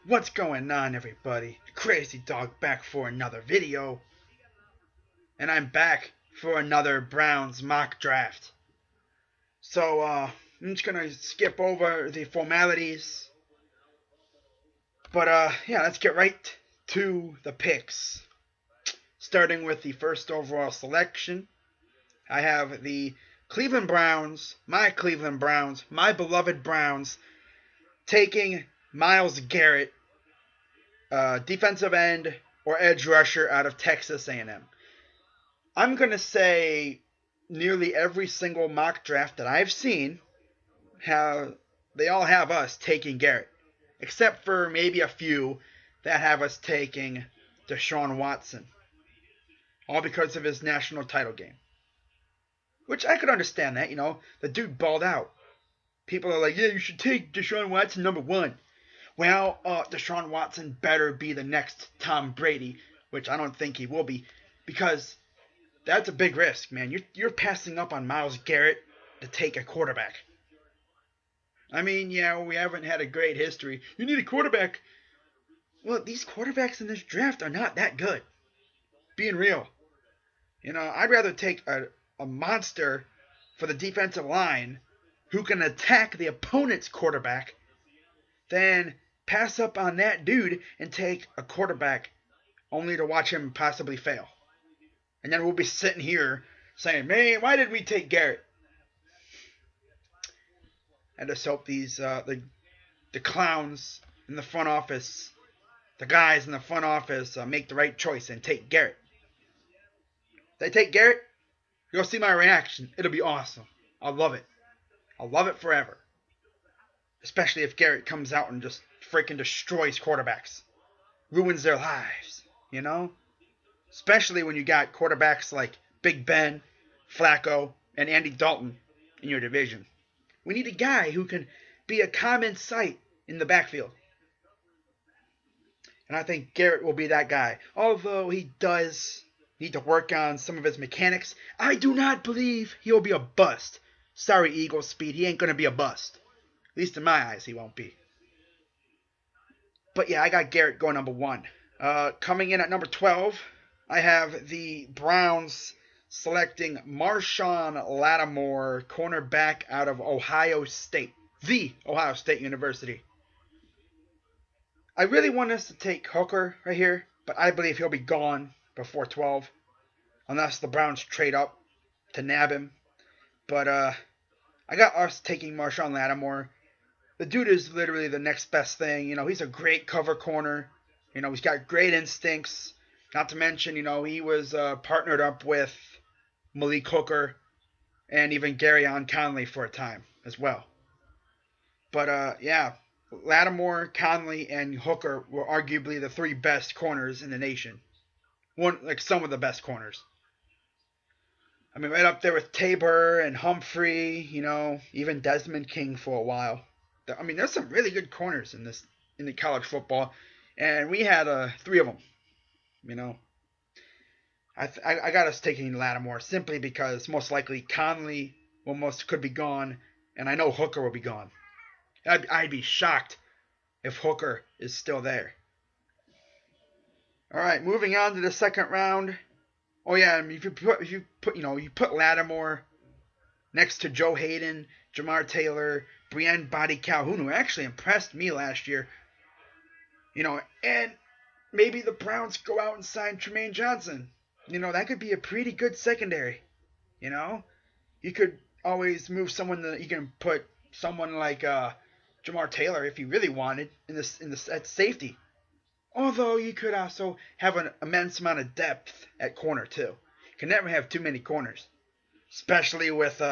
What's going on, everybody? Crazy Dog back for another video. And I'm back for another Browns mock draft. So, I'm just gonna skip over the formalities. But, yeah, let's get right to the picks. Starting with the first overall selection, I have the Cleveland Browns, my beloved Browns, taking Myles Garrett, defensive end or edge rusher out of Texas A&M. I'm going to say nearly every single mock draft that I've seen, they all have us taking Garrett, except for maybe a few that have us taking Deshaun Watson, all because of his national title game. Which I could understand that, the dude balled out. People are like, yeah, you should take Deshaun Watson number one. Well, Deshaun Watson better be the next Tom Brady, which I don't think he will be, because that's a big risk, man. You're passing up on Myles Garrett to take a quarterback. I mean, yeah, we haven't had a great history. You need a quarterback. Well, these quarterbacks in this draft are not that good. Being real. I'd rather take a monster for the defensive line who can attack the opponent's quarterback than pass up on that dude and take a quarterback only to watch him possibly fail. And then we'll be sitting here saying, man, why did we take Garrett? I just hope these the clowns in the front office, the guys in the front office make the right choice and take Garrett. If they take Garrett, you'll see my reaction. It'll be awesome. I'll love it. I'll love it forever. Especially if Garrett comes out and just freaking destroys quarterbacks. Ruins their lives, Especially when you got quarterbacks like Big Ben, Flacco, and Andy Dalton in your division. We need a guy who can be a common sight in the backfield. And I think Garrett will be that guy. Although he does need to work on some of his mechanics, I do not believe he'll be a bust. Sorry, Eagle Speed, he ain't going to be a bust. At least in my eyes, he won't be. But yeah, I got Garrett going number one. Coming in at number 12, I have the Browns selecting Marshawn Lattimore, cornerback out of Ohio State. The Ohio State University. I really want us to take Hooker right here, but I believe he'll be gone before 12. Unless the Browns trade up to nab him. But I got us taking Marshawn Lattimore. The dude is literally the next best thing. He's a great cover corner. He's got great instincts. Not to mention, he was partnered up with Malik Hooker and even Garyon Conley for a time as well. But, yeah, Lattimore, Conley, and Hooker were arguably the three best corners in the nation. Some of the best corners. I mean, right up there with Tabor and Humphrey, even Desmond King for a while. I mean, there's some really good corners in the college football, and we had three of them. I got us taking Lattimore simply because most likely Conley could be gone, and I know Hooker will be gone. I'd be shocked if Hooker is still there. All right, moving on to the second round. Oh yeah, I mean, if you put Lattimore next to Joe Hayden, Jamar Taylor, Brienne Body Calhoun, who actually impressed me last year. And maybe the Browns go out and sign Tremaine Johnson. That could be a pretty good secondary. You could always move someone that you can put someone like Jamar Taylor if you really wanted at safety. Although you could also have an immense amount of depth at corner too. You can never have too many corners, especially with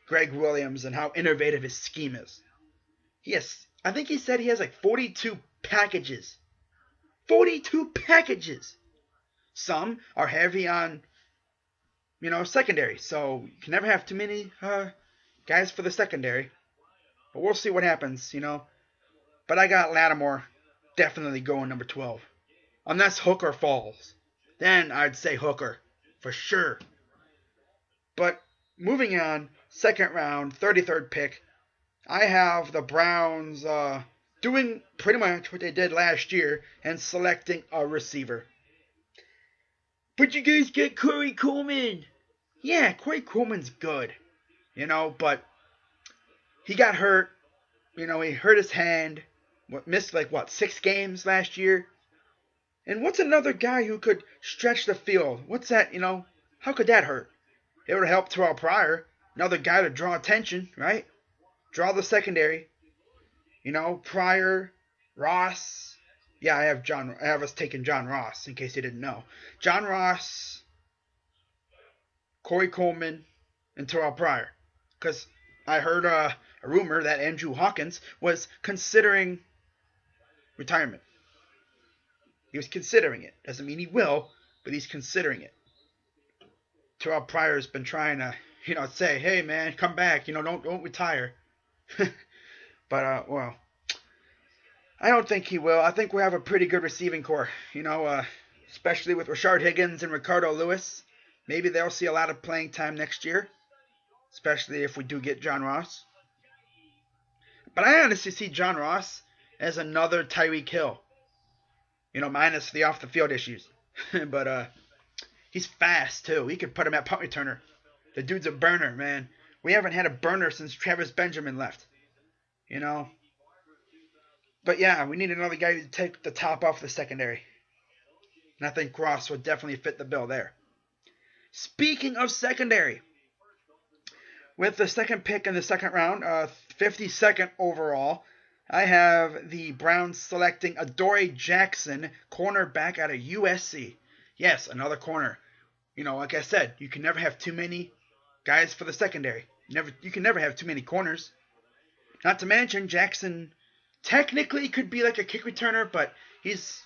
Greg Williams and how innovative his scheme is. I think he said he has like 42 packages. 42 packages! Some are heavy on, secondary. So you can never have too many guys for the secondary. But we'll see what happens, But I got Lattimore definitely going number 12. Unless Hooker falls. Then I'd say Hooker. For sure. But moving on, second round, 33rd pick, I have the Browns doing pretty much what they did last year and selecting a receiver. But you guys get Corey Coleman. Yeah, Corey Coleman's good, but he got hurt. He hurt his hand. Missed 6 games last year. And what's another guy who could stretch the field? What's that, How could that hurt? It would help Terrell Pryor. Another guy to draw attention, right? Draw the secondary. Pryor, Ross. Yeah, I have us taking John Ross, in case you didn't know. John Ross, Corey Coleman, and Terrell Pryor. Because I heard a rumor that Andrew Hawkins was considering retirement. He was considering it. Doesn't mean he will, but he's considering it. Terrell Pryor's been trying to, say, hey man, come back, don't retire. But well, I don't think he will. I think we have a pretty good receiving core, especially with Rashard Higgins and Ricardo Lewis. Maybe they'll see a lot of playing time next year, especially if we do get John Ross. But I honestly see John Ross as another Tyreek Hill. Minus the off the field issues. But he's fast too. He could put him at punt returner. The dude's a burner, man. We haven't had a burner since Travis Benjamin left. But yeah, we need another guy to take the top off the secondary. And I think Ross would definitely fit the bill there. Speaking of secondary, with the second pick in the second round, 52nd overall, I have the Browns selecting Adoree Jackson, cornerback out of USC. Yes, another corner. Like I said, you can never have too many guys for the secondary. You can never have too many corners. Not to mention, Jackson technically could be like a kick returner, but he's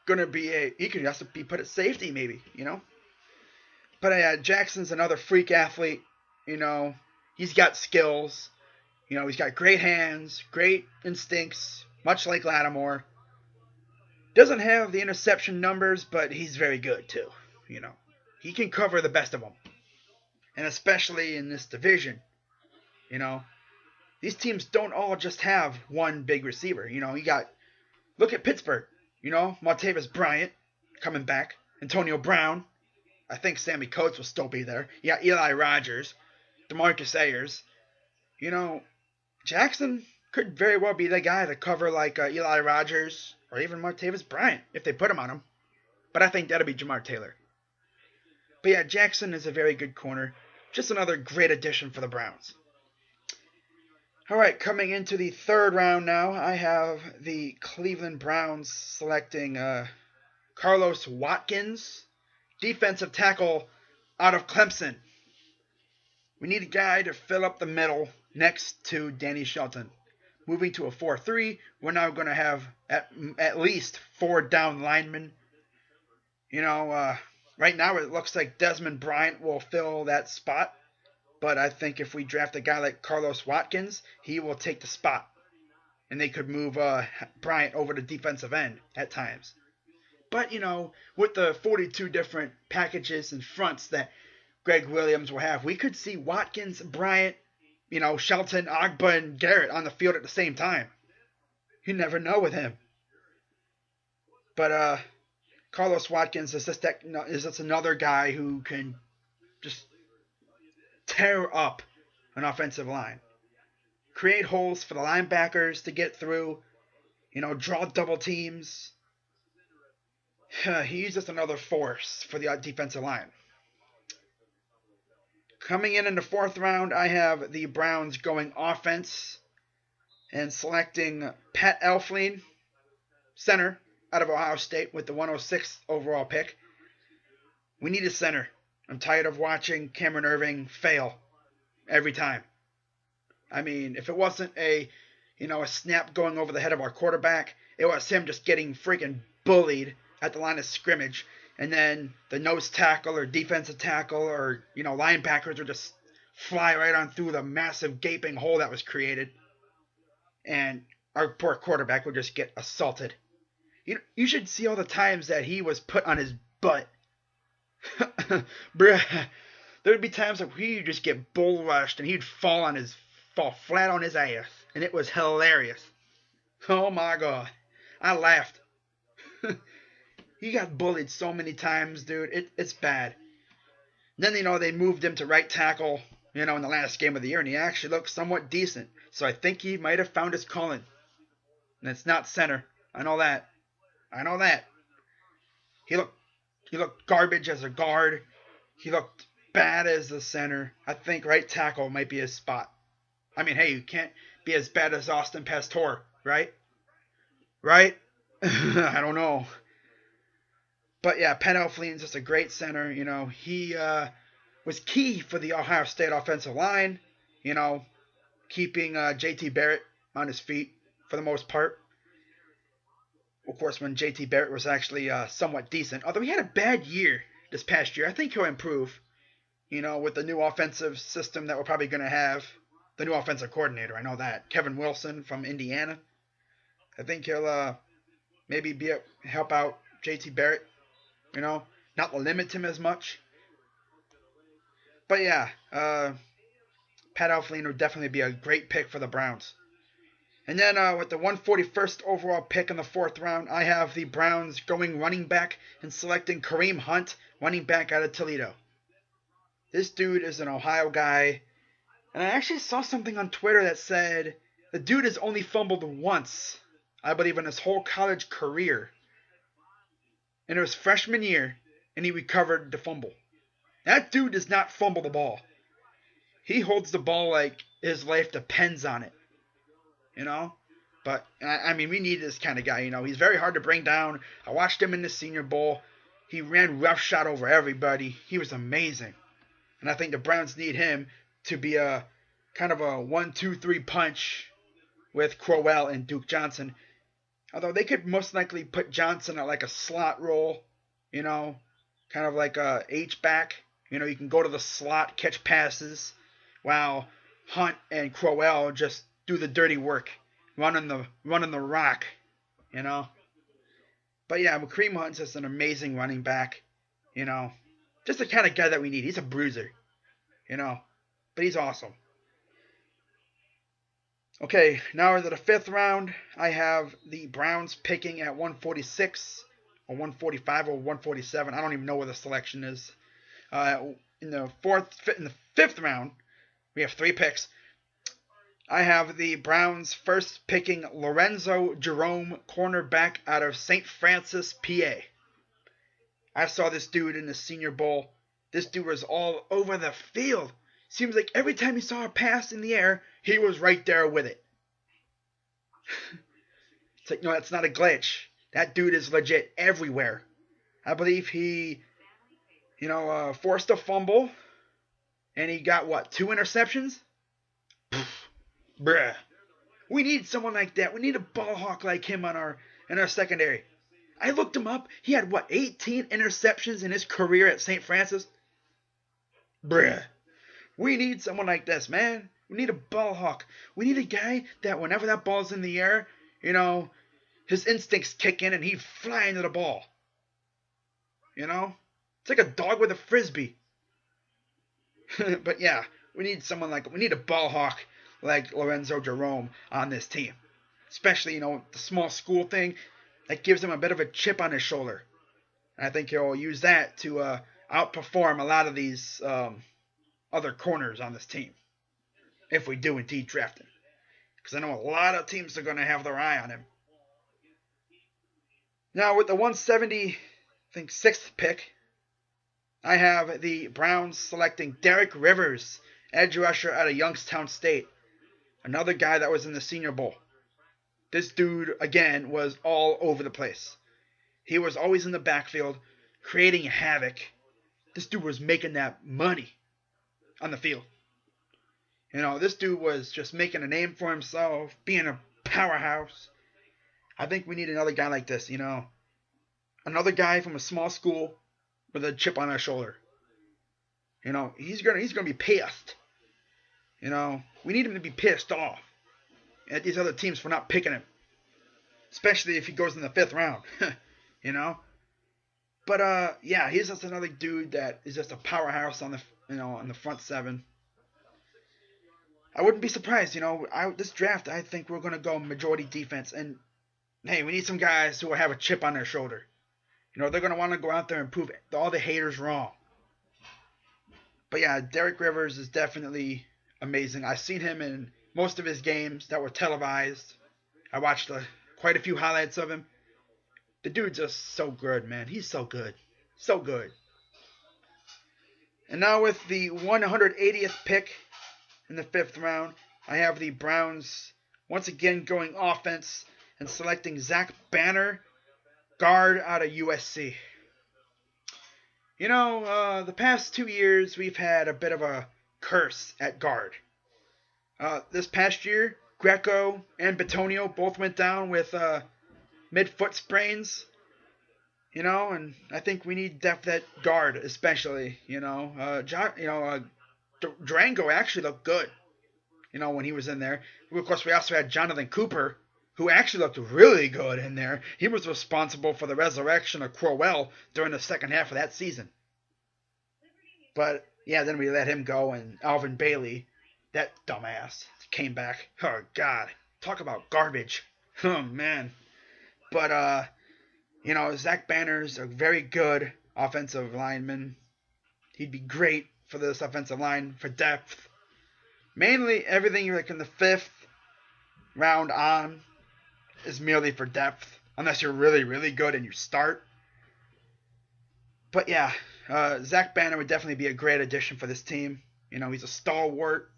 going to be he could also be put at safety maybe, But Jackson's another freak athlete, He's got skills. He's got great hands, great instincts, much like Lattimore. Doesn't have the interception numbers, but he's very good too. He can cover the best of them. And especially in this division, these teams don't all just have one big receiver. Look at Pittsburgh, Martavis Bryant coming back, Antonio Brown. I think Sammy Coates will still be there. Yeah, Eli Rogers, DeMarcus Ayers. Jackson could very well be the guy to cover like Eli Rogers or even Martavis Bryant if they put him on him. But I think that'll be Jamar Taylor. But yeah, Jackson is a very good corner. Just another great addition for the Browns. All right, coming into the third round now, I have the Cleveland Browns selecting Carlos Watkins, defensive tackle out of Clemson. We need a guy to fill up the middle next to Danny Shelton. Moving to a 4-3, we're now going to have at least 4 down linemen. Right now it looks like Desmond Bryant will fill that spot. But I think if we draft a guy like Carlos Watkins, he will take the spot. And they could move Bryant over to defensive end at times. But, with the 42 different packages and fronts that Greg Williams will have, we could see Watkins, Bryant, Shelton, Ogba, and Garrett on the field at the same time. You never know with him. But Carlos Watkins is just another guy who can just tear up an offensive line. Create holes for the linebackers to get through. Draw double teams. He's just another force for the defensive line. Coming in the fourth round, I have the Browns going offense and selecting Pat Elflein, center, out of Ohio State with the 106th overall pick. We need a center. I'm tired of watching Cameron Irving fail every time. I mean, if it wasn't a snap going over the head of our quarterback, it was him just getting freaking bullied at the line of scrimmage. And then the nose tackle or defensive tackle or, linebackers would just fly right on through the massive gaping hole that was created. And our poor quarterback would just get assaulted. You should see all the times that he was put on his butt. Bruh. There would be times that he'd just get bull rushed and he'd fall flat on his ass. And it was hilarious. Oh my god. I laughed. He got bullied so many times, dude. It's bad. Then, they moved him to right tackle, in the last game of the year, and he actually looked somewhat decent. So I think he might have found his calling. And it's not center. I know that. I know that. He looked he looked garbage as a guard. He looked bad as a center. I think right tackle might be his spot. I mean, hey, you can't be as bad as Austin Pastor, right? Right? I don't know. But yeah, Penn Elflein's just a great center. He was key for the Ohio State offensive line. You know, keeping J.T. Barrett on his feet for the most part. Of course, when J.T. Barrett was actually somewhat decent, although he had a bad year this past year. I think he'll improve. With the new offensive system that we're probably going to have, the new offensive coordinator. I know that Kevin Wilson from Indiana. I think he'll maybe help out J.T. Barrett. Not limit him as much. But yeah, Pat Elflein would definitely be a great pick for the Browns. And then with the 141st overall pick in the 4th round, I have the Browns going running back and selecting Kareem Hunt, running back out of Toledo. This dude is an Ohio guy. And I actually saw something on Twitter that said the dude has only fumbled once, I believe, in his whole college career. And it was freshman year, and he recovered the fumble. That dude does not fumble the ball. He holds the ball like his life depends on it. But, I mean, we need this kind of guy, He's very hard to bring down. I watched him in the Senior Bowl. He ran roughshod over everybody. He was amazing. And I think the Browns need him to be a kind of a 1-2-3 punch with Crowell and Duke Johnson. Although they could most likely put Johnson at like a slot role, kind of like a H-back. You can go to the slot, catch passes, while Hunt and Crowell just do the dirty work, running the rock, But yeah, Kareem Hunt's just an amazing running back, Just the kind of guy that we need. He's a bruiser, But he's awesome. Okay, now into the 5th round, I have the Browns picking at 146, or 145, or 147. I don't even know where the selection is. In the 5th round, we have 3 picks. I have the Browns first picking Lorenzo Jerome, cornerback out of St. Francis, PA. I saw this dude in the Senior Bowl. This dude was all over the field. Seems like every time he saw a pass in the air, he was right there with it. It's like, no, that's not a glitch. That dude is legit everywhere. I believe he, forced a fumble, and he got, 2 interceptions? Bruh. We need someone like that. We need a ball hawk like him in our secondary. I looked him up. He had, 18 interceptions in his career at St. Francis? Bruh. We need someone like this, man. We need a ball hawk. We need a guy that whenever that ball's in the air, his instincts kick in and he'd fly into the ball. It's like a dog with a frisbee. But yeah, we need a ball hawk like Lorenzo Jerome on this team. Especially, the small school thing, that gives him a bit of a chip on his shoulder. And I think he'll use that to outperform a lot of these other corners on this team, if we do indeed draft him, because I know a lot of teams are going to have their eye on him. Now with the 176th pick, I have the Browns selecting Derek Rivers, edge rusher out of Youngstown State, another guy that was in the Senior Bowl. This dude again was all over the place. He was always in the backfield, creating havoc. This dude was making that money on the field. This dude was just making a name for himself, being a powerhouse. I think we need another guy like this, Another guy from a small school with a chip on his shoulder. He's gonna be pissed. We need him to be pissed off at these other teams for not picking him. Especially if he goes in the 5th round. But yeah, he's just another dude that is just a powerhouse on the on the front 7. I wouldn't be surprised. This draft, I think we're going to go majority defense. And hey, we need some guys who will have a chip on their shoulder. They're going to want to go out there and prove all the haters wrong. But yeah, Derek Rivers is definitely amazing. I've seen him in most of his games that were televised. I watched quite a few highlights of him. The dude's just so good, man. He's so good. So good. And now with the 180th pick in the 5th round, I have the Browns once again going offense and selecting Zach Banner, guard out of USC. The past 2 years we've had a bit of a curse at guard. This past year, Greco and Bitonio both went down with mid-foot sprains. And I think we need depth at guard, especially. Durango actually looked good. When he was in there. Of course, we also had Jonathan Cooper, who actually looked really good in there. He was responsible for the resurrection of Crowell during the second half of that season. But yeah, then we let him go, and Alvin Bailey, that dumbass, came back. Oh God, talk about garbage. Oh man. But Zach Banner's a very good offensive lineman. He'd be great for this offensive line for depth. Mainly everything like in the 5th round on is merely for depth, unless you're really, really good and you start. But yeah, Zach Banner would definitely be a great addition for this team. He's a stalwart.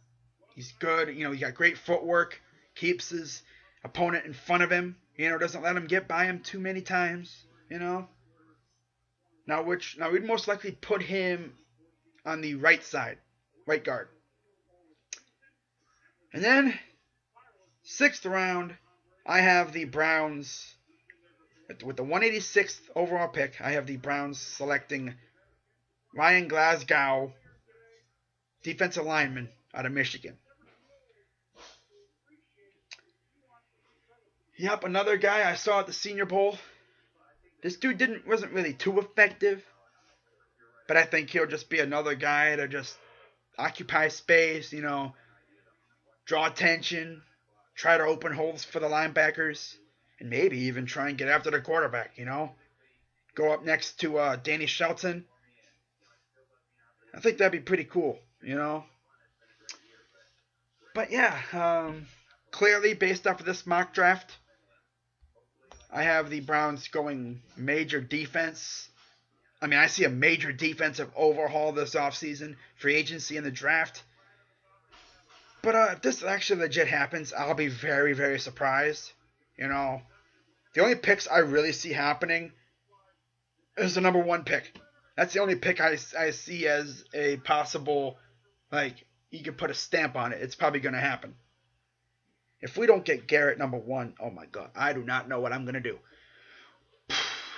He's good. He got great footwork. Keeps his opponent in front of him. Doesn't let him get by him too many times. Now we'd most likely put him on the right side, right guard. And then 6th round, I have the Browns with the 186th overall pick. I have the Browns selecting Ryan Glasgow, defensive lineman out of Michigan. Yep, another guy I saw at the Senior Bowl. This dude wasn't really too effective, but I think he'll just be another guy to just occupy space, draw attention, try to open holes for the linebackers, and maybe even try and get after the quarterback, Go up next to Danny Shelton. I think that'd be pretty cool, But yeah, clearly based off of this mock draft, I have the Browns going major defense. I see a major defensive overhaul this offseason, free agency and the draft. But if this actually legit happens, I'll be very, very surprised. The only picks I really see happening is the number 1 pick. That's the only pick I see as a possible, you can put a stamp on it. It's probably going to happen. If we don't get Garrett number 1, oh my God, I do not know what I'm going to do.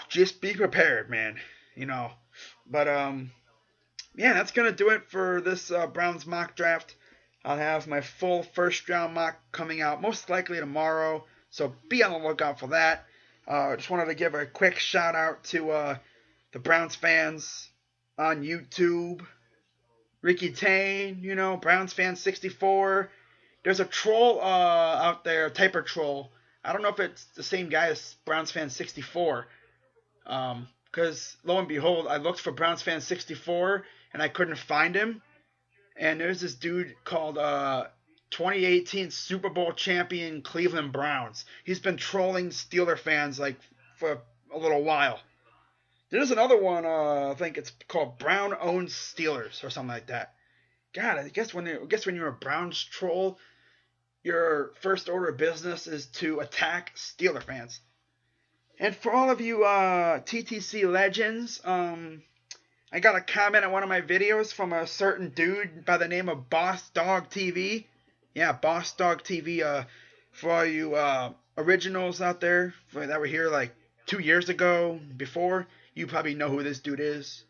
Just be prepared, man. But, yeah, that's going to do it for this Browns mock draft. I'll have my full first round mock coming out most likely tomorrow, so be on the lookout for that. Just wanted to give a quick shout out to the Browns fans on YouTube. Ricky Tane, Browns fan 64. There's a troll out there, Typer Troll. I don't know if it's the same guy as Browns fan 64. Because lo and behold, I looked for Browns fan 64 and I couldn't find him. And there's this dude called 2018 Super Bowl champion Cleveland Browns. He's been trolling Steeler fans for a little while. There's another one, I think it's called Brown Owns Steelers or something like that. God, I guess when you're a Browns troll, your first order of business is to attack Steeler fans. And for all of you TTC legends, I got a comment on one of my videos from a certain dude by the name of Boss Dog TV. Yeah, Boss Dog TV. For all you originals out there that were here 2 years ago, before, you probably know who this dude is.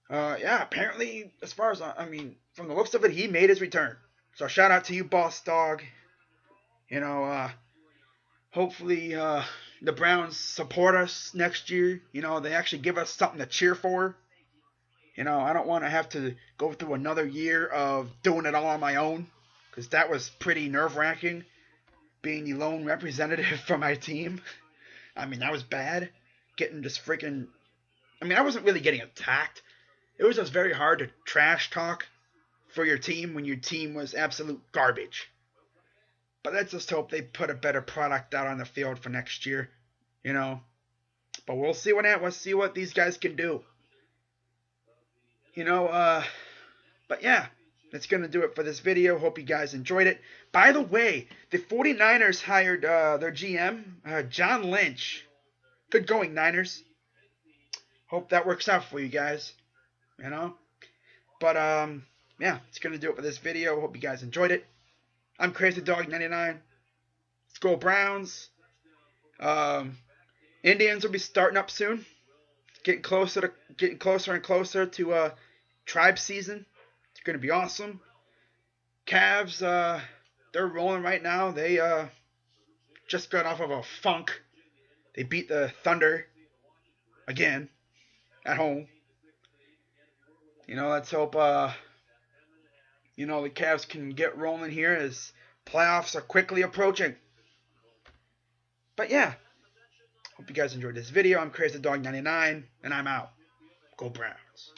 Yeah, apparently, as far as from the looks of it, he made his return. So shout out to you, Boss Dog. Hopefully the Browns support us next year. They actually give us something to cheer for. I don't want to have to go through another year of doing it all on my own. because that was pretty nerve-wracking, being the lone representative for my team. I mean, that was bad. Getting just freaking... I mean, I wasn't really getting attacked. It was just very hard to trash talk for your team when your team was absolute garbage. But let's just hope they put a better product out on the field for next year, you know. But we'll see what these guys can do. You know, but yeah, that's going to do it for this video. Hope you guys enjoyed it. By the way, the 49ers hired their GM, John Lynch. Good going, Niners. Hope that works out for you guys, you know. But, yeah, it's going to do it for this video. Hope you guys enjoyed it. I'm Crazy Dog 99. Let's go Browns. Indians will be starting up soon. Getting closer and closer to tribe season. It's going to be awesome. Cavs, they're rolling right now. They just got off of a funk. They beat the Thunder again at home. You know, let's hope you know, the Cavs can get rolling here as playoffs are quickly approaching. But yeah, hope you guys enjoyed this video. I'm Crazy Dog 99, and I'm out. Go Browns.